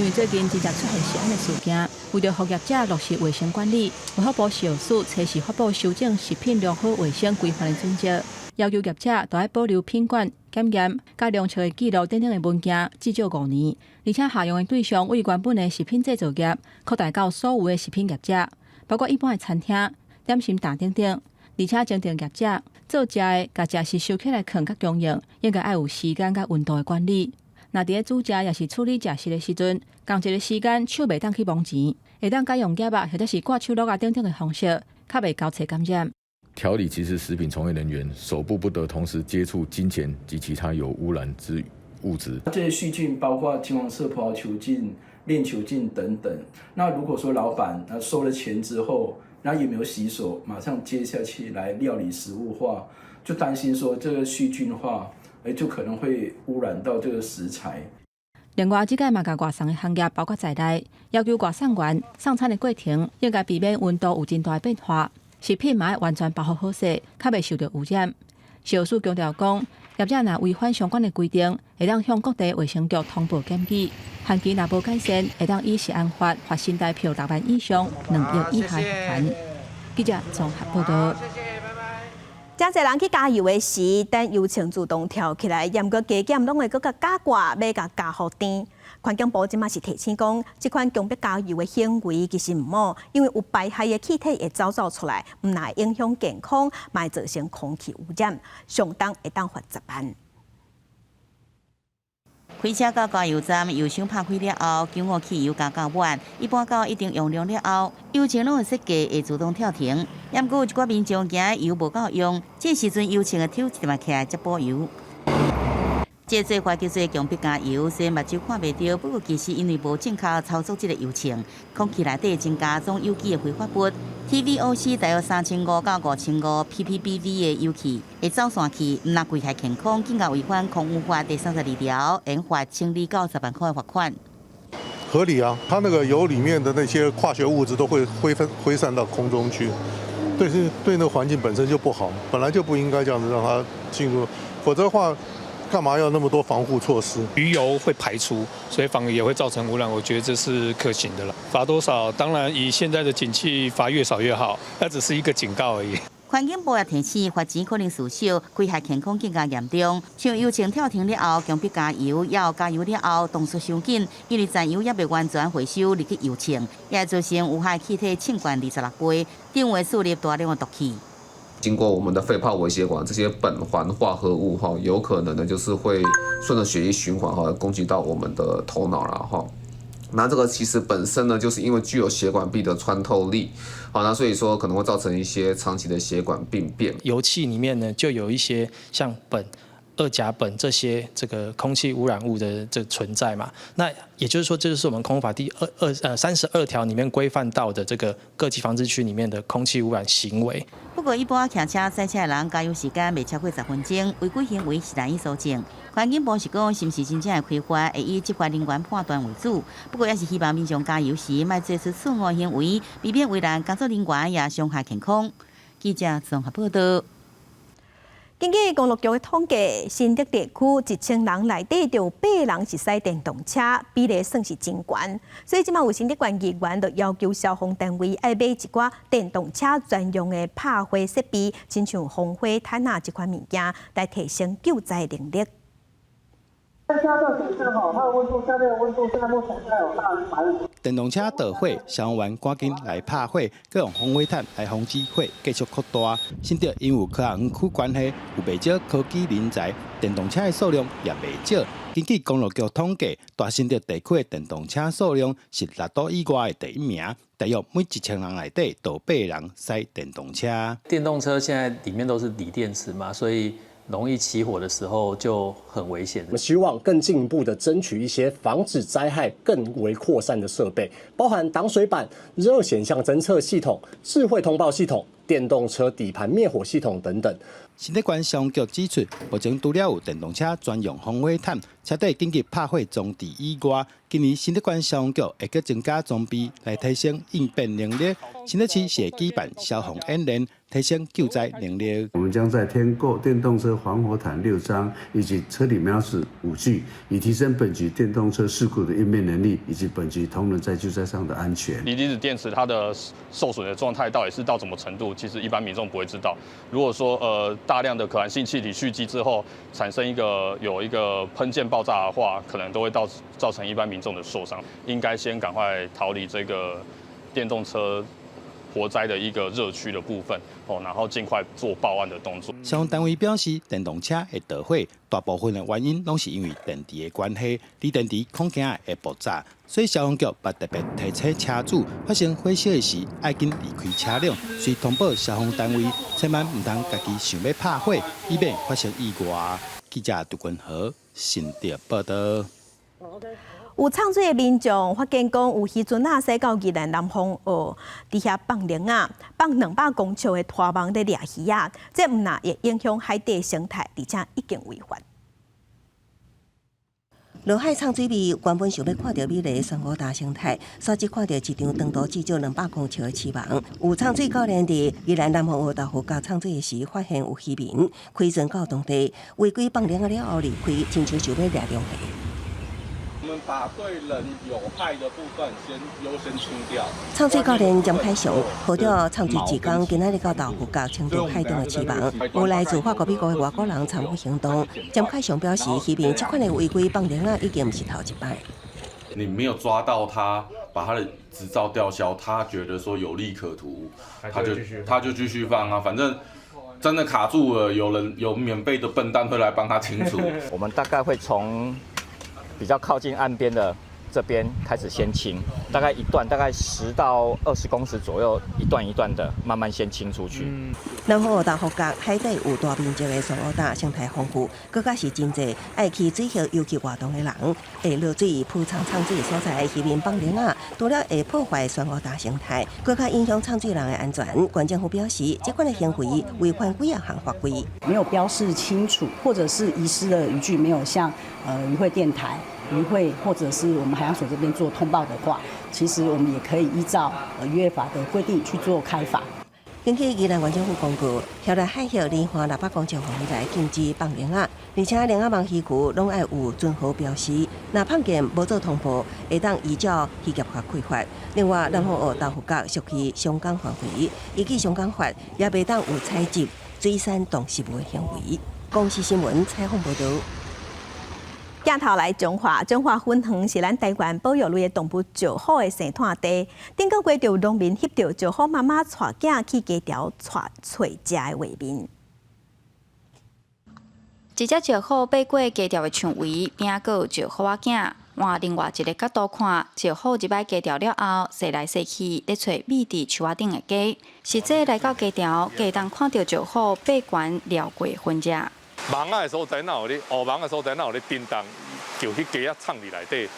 因为最近真正出现食安的事件，为着服业者落实卫生管理，卫福部食药署测试发布修正食品良好卫生规范的准则，要求业者都要保留品管、检验、甲量测的记录等等的文件，至少5年，而且下用的对象为原本的食品制造业扩大到所有的食品业者，包括一般的餐厅、点心店等等。而且精定业者做食的，甲食食收起来放甲供应，应该要有时间甲温度的管理。若伫咧煮食也是处理食食的时阵，同一个时间手袂当去摸钱，会当改用夹啊或者是挂手录啊等等的方式，较袂交叉感染。调理其实食品从业人员手部不得同时接触金钱及其他有污染之物质。这些细菌包括金黄色葡萄球菌、链球菌等等。那如果说老板收了钱之后，然后也没有洗手，马上接下去来料理食物的话，就担心说这个细菌化，就可能会污染到这个食材。另外，即个嘛，甲外送的行业包括在内，要求外送员送餐的过程应该避免温度有真大的变化，食品嘛要完全保护好势，较袂受到污染。食药署强调讲，业者若违反相关的规定，会当向各地卫生局通报检举，限期若无改善，会当以食安法罚新台票6万以上2亿以下罚款。记者综合报道。真侪人去加油的时，等油枪自动跳起来，严格加减拢会搁甲加挂，要甲加好甜。环境部即马是提醒讲，这款强迫加油的行为其实唔好，因为有排害的气体会走出来，唔但会影响健康，嘛会造成空气污染，上当会当罚10万。开车到加油站，油箱拍开了后，救护器油加满，一般到一定用量了后，油枪拢会设计会自动跳停。不过有一寡民众惊油无够用，这时阵油枪的抽一定起来才补油。这做法叫做强迫加油，虽然目睭看袂到，不过其实因为无正确操作这个油秤，空气内底增加种有机的挥发物。TVOC 大约3500到5500 ppb 的油气会走线去，毋但危害健康，更加违反空污法第32条，应罚清理90万块的罚款。合理啊，它那个油里面的那些化学物质都会挥散到空中去，对那个环境本身就不好，本来就不应该这样子让它进入，否则的话。干嘛要那么多防护措施？鱼油会排出，所以反而也会造成污染。我觉得这是可行的了。罚多少？当然以现在的景气，罚越少越好。那只是一个警告而已。环境部也提醒，罚钱可能事小，危害健康更加严重。像油秤跳停了后，强迫加油，要加油了后动作伤紧，因为燃油也未完全回收入去油秤，也造成有害气体氰管26倍，定为树立大量的毒气。经过我们的肺泡微血管，这些苯环化合物有可能呢就是会顺着血液循环攻击到我们的头脑了那这个其实本身呢，就是因为具有血管壁的穿透力，那所以说可能会造成一些长期的血管病变。油气里面呢，就有一些像苯、二甲苯这个空气污染物的这存在嘛。那也就是说，这就是我们空污法第32条里面规范到的这个各级防治区里面的空气污染行为。不过，一般骑车、赛车的人加油时间未超过10分钟，违规行为是难以搜证。环境部是讲，是不是真正的开发，会以执法人员判断为主。不过，也是希望民众加油时，莫做出错误行为，避免为难工作人员，也伤害健康。记者综合报道。根据公路局的统计，新竹地区1000人内底就有8人是驶电动车，比例算是真高。所以即马有新竹县议员就要求消防单位要买一寡电动车专用的拍火设备，亲像防火毯这款物件，来提升救灾能力。在下这显示它的温度，下面的温度现在目前大概有35。电动车导火，消防员赶紧来拍火，佮用防火毯来防止火继续扩大。新竹因为科学园区关系，有不少科技人才，电动车的数量也未少。根据公路局统计，大新竹地区的电动车数量是6都以外的第1名，大约每1000人内底都有8人驶电动车。电动车现在里面都是锂电池嘛，所以容易起火的时候就很危险。我们希望更进一步的争取一些防止灾害更为扩散的设备，包含挡水板、热显像侦测系统、智慧通报系统、电动车底盘灭火系统等等。新竹县消防局指出，目前除了有电动车专用防火毯，车底紧急拍火装置以外，今年新竹县消防局会搁增加装备来提升应变能力。新竹市是会举办消防演练，提升救灾能力。我们将在添购电动车防火毯6张，以及车顶标识5具，以提升本局电动车事故的应变能力，以及本局同仁在救灾上的安全。锂离子电池它的受损的状态到底是到什么程度？其实一般民众不会知道。如果说大量的可燃性气体蓄积之后，产生有一个喷溅爆炸的话，可能都会造成一般民众的受伤。应该先赶快逃离这个电动车火灾的一个热区的部分然后尽快做报案的动作。消防单位表示，电动车会导火，大部分的原因拢是因为电池的关系，锂电池恐惊会爆炸，所以消防局特别提醒车主发生火烧的时，要紧离开车辆，随通报消防单位，千万唔通家己想要拍火，以免发生意外。记者杜君豪新竹报道。有唱水的民众发现讲，有渔船驶到宜兰南方澳，伫遐放铃放200公尺的拖网在掠鱼这唔但会影响海底生态，而且已经违法。落海唱水味原本想要看到美丽的珊瑚大生态，煞只看到一张长度至少200公尺的刺网。有唱水教练伫宜兰南方澳大湖教唱水的时，发现有渔民开船到当地违规放铃了后离开，亲像想要掠龙虾。我们把对人有害的部分优先清掉。唱水教练詹凯雄号召唱水职工今仔日到大湖教清除海中的刺网，有来自法国、美国的外国人参与行动。詹凯雄表示，渔民这款的违规放铃已经不是头一摆。你没有抓到他，把他的执照吊销，他觉得说有利可图，他就继续放啊，反正。真的卡住了，有免费的笨蛋会来帮他清除。我们大概会从比较靠近岸边的这边开始先清，大概一段大概10到20公尺左右，一段一段的慢慢先清出去。南方澳大福角海底有大面积的双澳大生态丰富，更加是真侪爱去水域游憩活动的人，会落水铺场畅水所在的渔民放铃啊，除了会破坏双澳大生态，更加影响畅水人的安全。县政府表示，这款的行为违反几项法规，没有标示清楚，或者是遗失的渔具没有向渔会电台、渔会或者是我们海洋所这边做通报的话，其实我们也可以依照渔业法的规定去做开罚。根据宜兰县政府公告，条例海域连环600公尺范围内禁止放铃仔，而且铃仔网渔区拢爱有准号标识，若碰见无做通报，会当依照渔业法规罚。另外，南方澳大福角属于相港范围，依据相港法，也袂当有采集水产动植物的行为。公视新闻采访报道。镜头来中华分园是咱台湾保育类的动物最好的生态地。顶个月就农民翕到石虎妈妈带囝去街条找食的画面。一只石虎爬过街条的墙围，边个有石虎仔囝。换另外一个角度看，石虎入来街条了后，踅来踅去，咧找觅伫树仔顶的鸡。实际来到街条，加当看到石虎爬悬撩过分只。网仔的所在哪有咧？乌网的所在哪有咧？叮当就去鸡仔藏伫内底，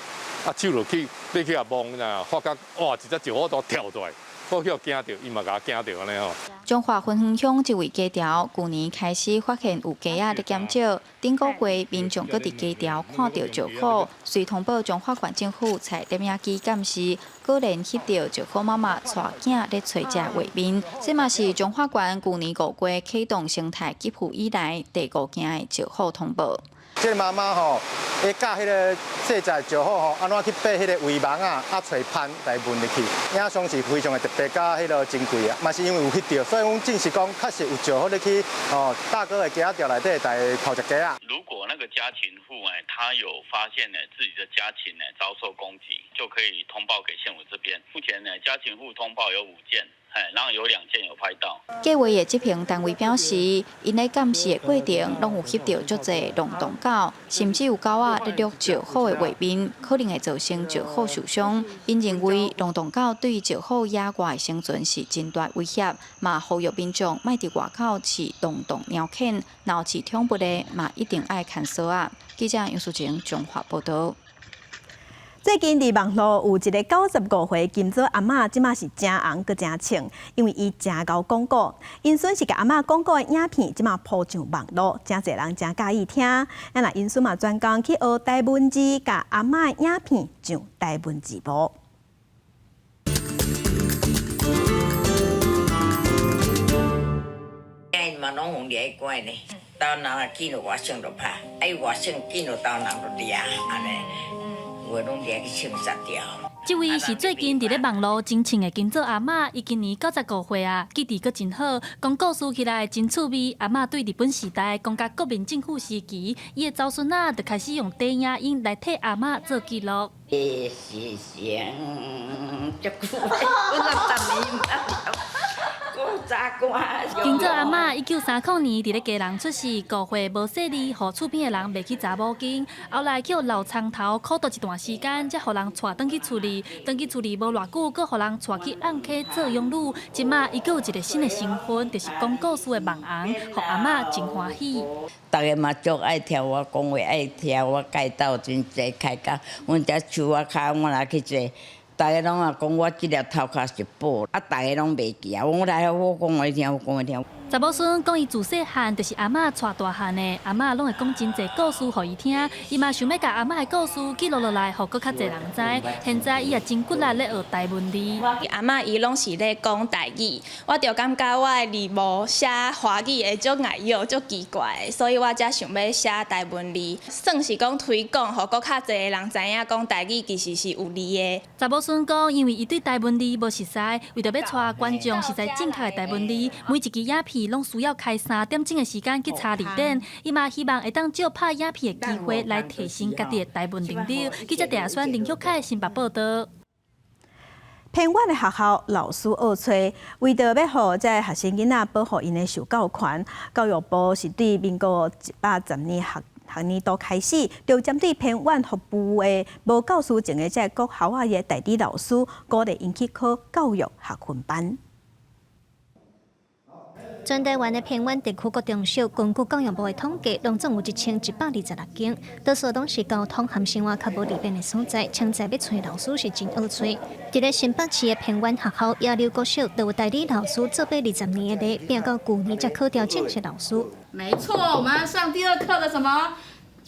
手落去要去摸呐，发觉哇，一只石虎都跳出来，我去惊到，伊嘛甲我惊到安尼吼。中华分园乡一位街条，去年开始发现有鸡仔咧减少，顶个月民众搁伫街条看到石虎，随通报中华县政府采摄影机监视，果然翕到石虎妈妈带囝咧找食画面，这嘛是中华县去年5月启动生态吉普以来第5件的石虎通报。这个妈妈吼，伊教迄个细只石虎吼，安怎去爬迄个围网啊，找攀来问入去，影像是非常的特别，甲迄个珍贵啊，嘛是因为有翕到，所以讲证实讲，确实有石虎入去哦，大哥的鸡仔条内底来讨食鸡啊。如果那个家禽户他有发现自己的家禽遭受攻击，就可以通报给县府这边。目前家禽户通报有5件。然后有2件有拍到。计划的执行单位表示，因咧监视的过程，拢有翕到足侪笼洞狗，甚至有狗仔咧掠石虎的画面，可能会造成石虎受伤。因认为笼洞狗对石虎野外的生存是真大威胁，嘛呼吁民众莫伫外口饲笼洞猫犬，若有饲宠物的，嘛一定爱看锁啊。记者杨淑晴综合报道。最近伫网络有一个95岁金座阿嬷，即马是真红阁真穿，因为伊真够广告。因孙是甲阿嬷广告的影片，即马铺上网络，真侪人真介意听。那因孙嘛专工去学台文字，甲阿嬷的影片上台文字幕。哎嘛拢有掠怪呢，到人啊见到外省就拍，哎外省见到到人就掠，安尼。这位是最近伫咧网络真穿的金座阿嬷，伊今年95岁啊，记忆阁真好，讲故事起来真趣味。阿嬷对日本时代讲甲国民政府时期，伊的祖孙仔就开始用低影音来替阿嬷做记录。是想足久，我金座阿嬷1930年伫咧家人出世，5岁无细哩，互厝边的人卖去查某囡。后来去老仓头苦读一段时间，才互人带转去厝里。转去厝里无偌久，阁互人带去暗溪做养女。即马伊阁有一个新的身份，就是讲故事的网红，互阿嬷真欢喜。大家嘛足爱听我讲话，爱听我介绍真济开讲。阮遮树仔骹，我若去坐。大家拢啊讲我即粒头壳是宝，大家拢袂记啊。我来，我讲互你听，我讲互你听。查某孙讲伊自细汉就是阿嬷带大汉的，阿嬷拢会讲真侪故事互伊听，伊嘛想要甲阿嬷的故事记录落来，互搁较侪人知。现在伊也真骨力咧学台文字。阿嬷伊拢是咧讲台语，我就感觉我的字幕写华语会足碍药、足奇怪，所以我才想要写台文字，算是讲推广，互搁较侪人知影讲台语其实是有理的。查某孙讲，因为伊对台文字无熟悉，为着要带观众实在正确的台文字，每一支影片拢需要开3点钟的时间去查字典。伊嘛希望会当借拍影片的机会来提升家己的台文能力。记者陈选林旭凯新北报道。偏远的学校老师恶吹，为着要互这学生囡仔保护因的受教权，教育部是对民国110年下年度开始，就针对偏远服务的无教师证的这国校啊的代理老师，鼓励因去考教育学分班。全台湾的偏远地区各中小，根据教育部的统计，拢总有1126间，多数拢是交通和生活较无利便的所在，现在要找老师是真好找。伫咧新北市的偏远学校，野柳国小都有代理老师做备20年的，拼到去年才考调正式老师。没错，我们要上第2课的什么？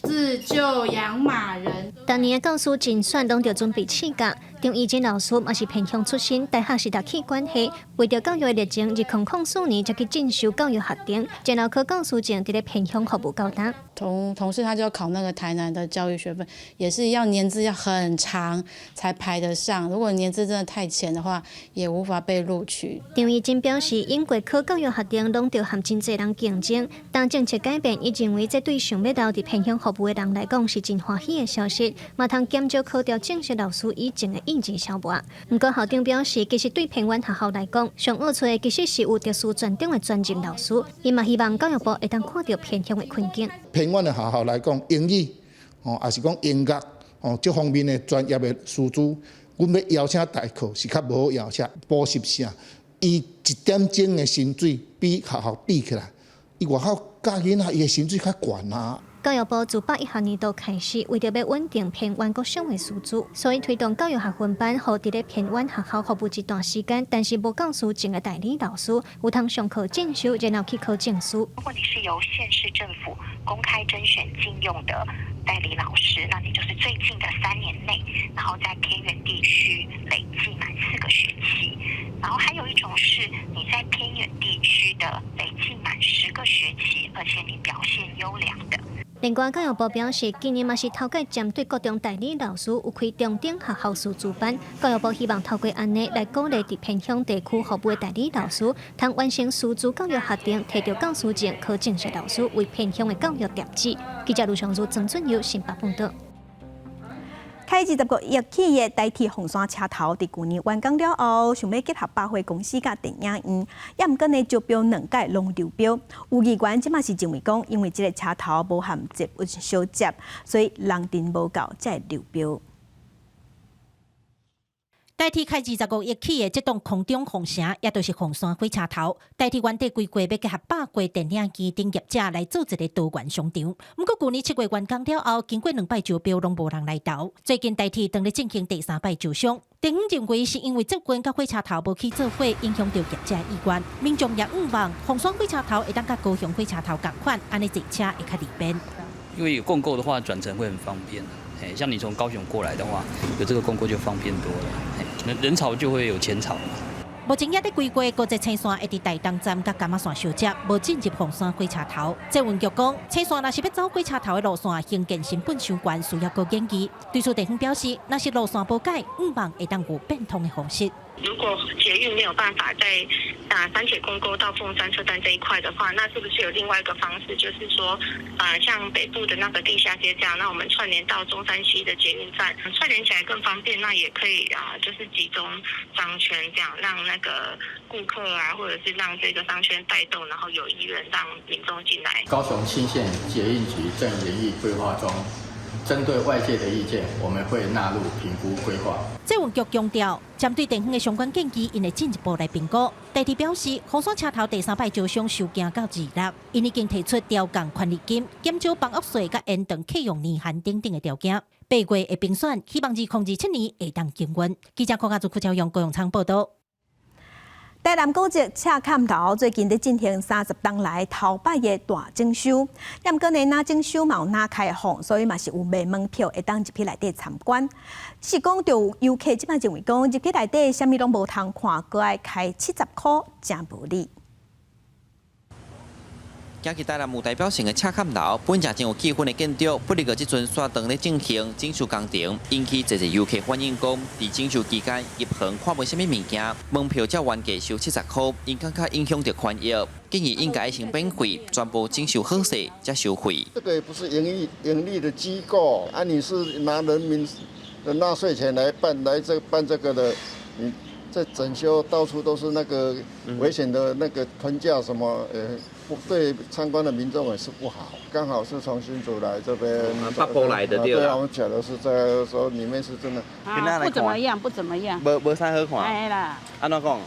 自救养马人。当年的教师竞选拢着准备试教，张义珍老师嘛是偏乡出身，大学是读气管系，为着教育的热情，2004年才去进修教育学程，然后考教师证，伫咧偏乡服务教单。同事他就要考那个台南的教育学分，也是要年资要很长才排得上，如果年资真的太浅的话，也无法被录取。张义珍表示，因为考教育学程拢着和真侪人竞争，当政策改变，伊认为这对想要留伫偏乡服务的人来讲是真欢喜的消息，嘛通减少考调正式老师以前的意志消磨。不过校长表示，其实对偏远学校来讲，上好找的其实是有特殊专长的专职老师，伊嘛希望教育部会当看到偏乡的困境。偏远的学校来讲，英语也是讲音乐这方面的专业的师资，阮要邀请代课是较无好邀请，补习社伊1点钟的薪水比学校比起来，伊外口教囡仔伊的薪水较悬啊。教育部自8-1学年度开始，为着要稳定偏远国小的师资，所以推动教育学分班，互伫咧偏远学校服务一段时间，但是无教师证的代理老师，有通上课进修，然后去考证书。如果你是由县市政府公开甄选禁用的代理老师，那你就是最近的3年内，然后在偏远地区累计满4个学期。然后还有一种是你在偏远地区的累计满10个学期，而且你表现优良的。另外，教育部表示，今年嘛是头届针对各种代理老师有开中等学校师资班。教育部希望透过安尼来鼓励伫偏乡地区服务的代理老师，通完成师资教育学程，摕到教师证，考正式老师，为偏乡的教育奠基。记者卢尚如、曾俊佑新北报道。开20个亿企业代替红山车头，伫去年完工了后，想要结合百货公司甲电影院，也毋过呢招标2届拢流标。有议员即马是认为讲，因为即个车头无含捷运相接，所以人阵无够才会流标。代替开20个亿起的这栋空中红城，也就是红山火车头，代替原地规划要结合百货电影机等业者来做一个多元商场。不过，去年7月完工了后，经过2摆招标，拢无人来投。最近代替当咧进行第3摆招商，地方认为是因为接运甲火车头无去做伙，影响到业者意愿。民众也希望红山火车头会当甲高雄火车头同款，安尼坐车会较利便。因为有共购的话，转乘会很方便。像你从高雄过来的话，有这个共购就方便多了，人潮就会有钱潮。目前也在规划高捷青线会伫大东站甲柑仔线相接，无进入红山火车头。捷运局讲，青线若是要走火车头的路线，兴建成本伤悬，需要高研究。对此地方表示，若是路线无改，希望会当有变通的方式。如果捷运没有办法在三铁公沟到凤山车站这一块的话，那是不是有另外一个方式，就是说，像北部的那个地下街这样，那我们串联到中山西的捷运站，串联起来更方便，那也可以就是集中商圈这样，让那个顾客或者是让这个商圈带动，然后有意愿让民众进来。高雄新县捷运局正研议规划中。针对外界的意见，我们会纳入评估规划。捷运局强调，针对地方的相关建议，因会进一步来评估。代替表示，红山车头第3摆招商收件到2月，因已经提出调降权利金、减少房屋税、甲延长启用年限等等的条件。8月会评选，希望2027年会当经运。记者柯家族邱超阳、高永昌报道。台南古迹赤坎头最近在进行30当来头摆的大整修，也毋过呢，那整修嘛有那开放，所以嘛是有卖门票会当入去内底参观。是讲就游客即摆认为讲入去内底啥物拢无通看，阁爱开70块，真无理。今日台南有代表性的赤坎头，本正真有气氛的建筑，不过即阵刷灯咧进行整修工程，引起侪游客反映讲，伫整修期间入行看无啥物物件，门票才原价收70块，因感觉影响到权益，建议应该先免费，全部整修好势才收费。这个也不是盈利的机构你是拿人民的纳税钱来办这个的，在整修，到处都是那个危险的那个喷架什么，对参观的民众也是不好。刚好是从新竹来这边，北部来的对啊，我们讲的是在说里面是真的，不怎么样，不怎么样，无啥好看。哎啦，安怎讲？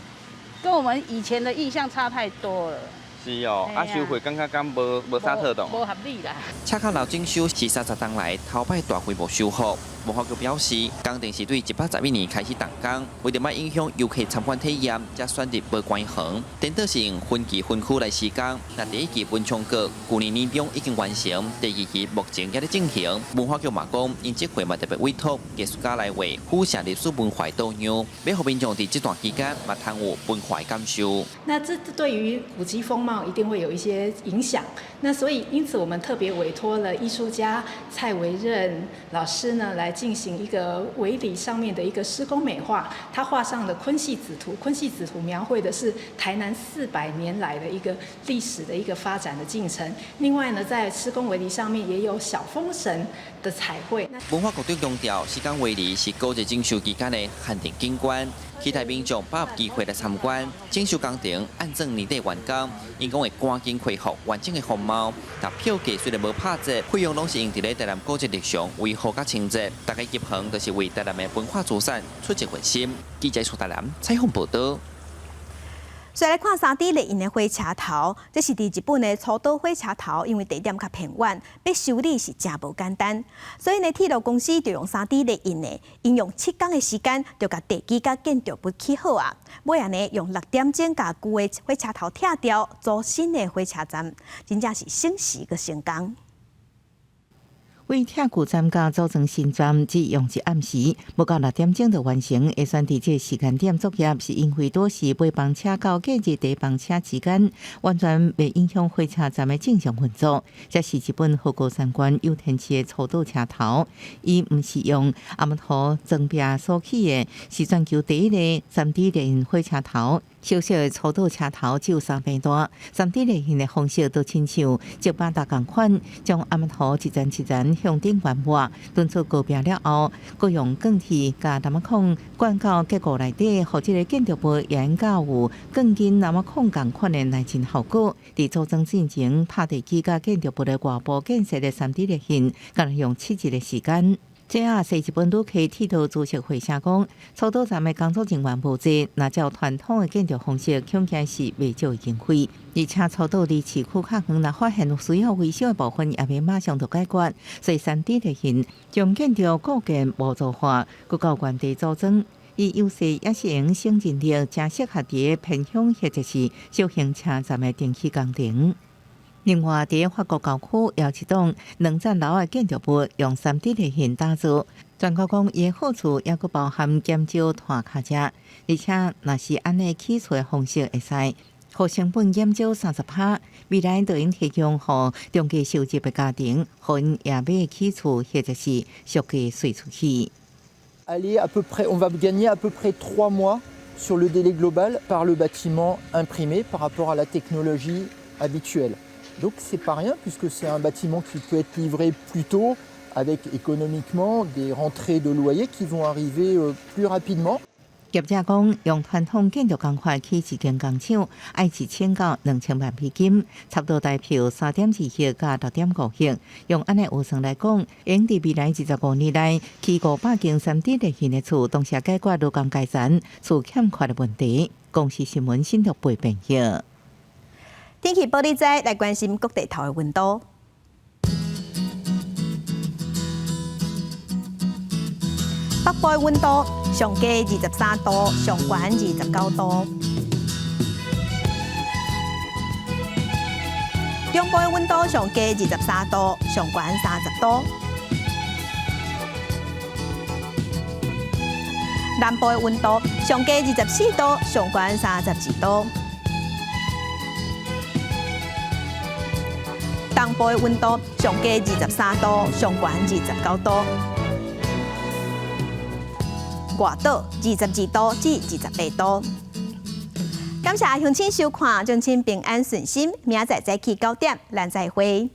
跟我们以前的印象差太多了。是哦，收费感觉敢无啥特动，无合理啦。赤坎楼整修是30天来头摆大规模修复。文化局表示，工程是对111年开始动工，为着莫影响游客参观体验，才选择无关行。颠倒是用分期分区来施工。那第一期文昌阁去年年中已经完成，第二期目前也在进行。文化局嘛讲，因这回嘛特别委托艺术家来为府城历史文化导游，要让民众在这段期间嘛探有文化感受。那这对于古迹风貌一定会有一些影响。那所以因此我们特别委托了艺术家蔡维任老师呢来进行一个围篱上面的一个施工美化，他画上了昆戏子图。昆戏子图描绘的是台南400年来的一个历史的一个发展的进程。另外呢，在施工围篱上面也有小风神的彩绘。文化局长强调，施工围篱是高级整修期间的限定景观，期待民众把握机会来参观。整修工程按正年底完工，因讲会赶紧恢复完整的风貌。但票价虽然无拍折，费用拢是用伫咧台南古迹立项维护甲清洁。大家入行都是为台南的文化资产出一份心。记者苏台南采访报道。再来看3D 列印的火车头，这是伫日本的初岛火车头，因为地点较偏远，要修理是真无简单。所以呢，铁路公司就用3D 列印的，应用7天的时间，就甲地基甲建筑物起好啊。尾啊呢，用6点钟甲旧的火车头拆掉，做新的火车站，真正是省时个成功。为拆旧站甲组成新站，只用一暗时，无到6点钟就完成。会选伫这时间点作业，是因为都是尾班车到假日第一班车之间，完全袂影响火车站的正常运作。这是日本和歌山县有天市的初岛车头，伊毋是用阿木头装壁所起的，是全球第一个3D 列印火车头。小小的初岛车头只有3米大，3D 列印的方式都亲像石板搭共款，将阿木头一层一层向顶原抹，炖出高壁了后，佮用钢铁甲南木孔灌到结构内底，互这个建筑物沿较有更紧南木孔共款的耐震效果。伫组装进前，拍地基甲建筑物的外部建设的3D 列印，敢用7日的时间。JR 西日本旅客铁道株式会社讲，初岛站的工作人员无济，若照传统的建筑方式，恐惊是未少经费。而且初岛离市区较远，若发现有需要维修的部分，也未马上就解决。所以3D 列印将建筑构建模组化，佮到原地组装。伊优势也是用省人力，正适合伫偏乡或者是小型车站的定期工程。另外，伫法国郊区有一栋2层楼的建筑物，用3D 列印打造。专家讲，伊的好处也佫包含减少拖卡车，而且若是安尼起厝的方式会使，互成本减少30%。未来就应提供互中低收入的家庭，互因也买起厝或者是俗价税出去。Aller à peu près, on va gagner à peu près 3 mois sur le délai global par le bâtiment imprimé par rapport à la technologie habituelle. Donc c'est pas rien puisque c'est un bâtiment qui peut être livré plus tôt avec économiquement des rentrées de loyer qui vont arriver plus rapidement. 业者讲，用传统建筑工法起一间工厂，要1000到2000万美金，差不多代票3.2亿到6.5亿。用安尼换算来讲，用伫未来25年内，起500间3D 列印的厝，同时解决劳工阶层厝欠缺的问题。公司新闻新竹陪朋友。天气报你知，来关心各地头的温度。北部的温度上低23度，上悬29度；中部的温度上低23度，上悬30度；南部的温度上低24度，上悬32度；东部的温度上低23度，上悬29度。外岛22度至28度。感谢乡亲收看，祝亲平安顺心。明仔载早起9点，咱再会。